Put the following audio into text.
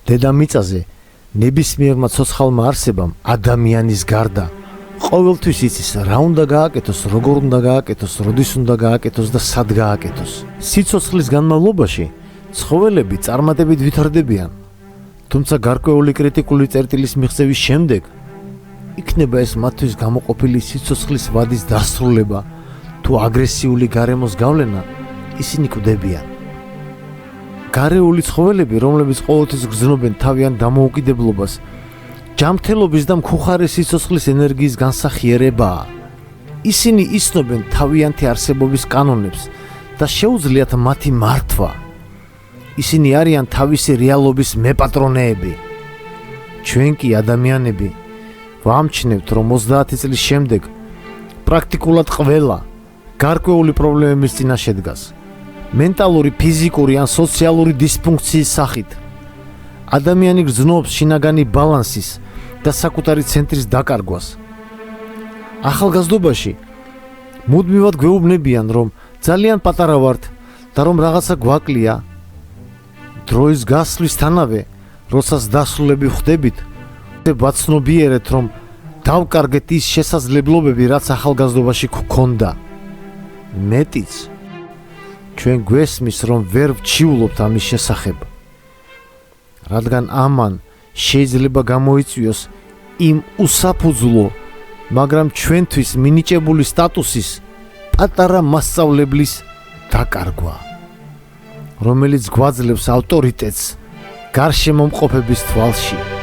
დედამიწაზე ნებისმიერმა ცოცხალმა არსებამ ადამიანის გარდა ყოველთვის იცის რა უნდა გააკეთოს, როგორ უნდა გააკეთოს, როდის უნდა გააკეთოს და სად გააკეთოს. სიცოცხლის განმავლობაში ცხოველები წარმატებით ვითარდებიან, თუმცა გარკვეული კრიტიკული წერტილის მიღწევის შემდეგ იქნება ეს მათთვის გამოყოფილი სიცოცხლის ვადის დასრულება თუ აგრესიული გარემოს გავლენა, ისინი კვდებიან. გარეული ცხოველები, რომლებიც ყოველთვის გრძნობენ თავიანთ დამოუკიდებლობას, ჯანმრთელობის და მხუხარე სიცოცხლის ენერგიის განსახიერებაა. ისინი იცნობენ თავიანთი არსებობის კანონებს და შეუძლიათ მათი მართვა. ისინი არიან თავისი რეალობის მეპატრონეები. ჩვენ კი ადამიანები ვამჩნევთ, რომ 30 წლის შემდეგ პრაქტიკულად ყველა გარკვეული პრობლემების წინაშე დგას. მენტალური, ფიზიკური ან სოციალური დისფუნქციის სახით. ადამიანი გრძნობს შინაგანი ბალანსის და საკუთარი ცენტრის დაკარგვას. ახალგაზრდობაში მუდმივად გვეუბნებიან, რომ ძალიან პატარა ვართ და რომ რაღაცა გვაკლია. დროის გასვლისთანავე, როდესაც დასრულები ხვდებით, ვაცნობიერეთ, რომ დავკარგეთ ის შესაძლებლობები, რაც ახალგაზრდობაში გვქონდა. მეტიც, ჩვენ გვესმის, რომ ვერ ვჩიულობთ ამის შესახებ. რადგან ამან შეიძლება გამოიწვიოს იმ უსაფუძვლო, მაგრამ ჩვენთვის მინიჭებული სტატუსის პატარა მასწავლებლის დაკარგვა, რომელიც გვაძლევს ავტორიტეტს გარშემომყოფების თვალში.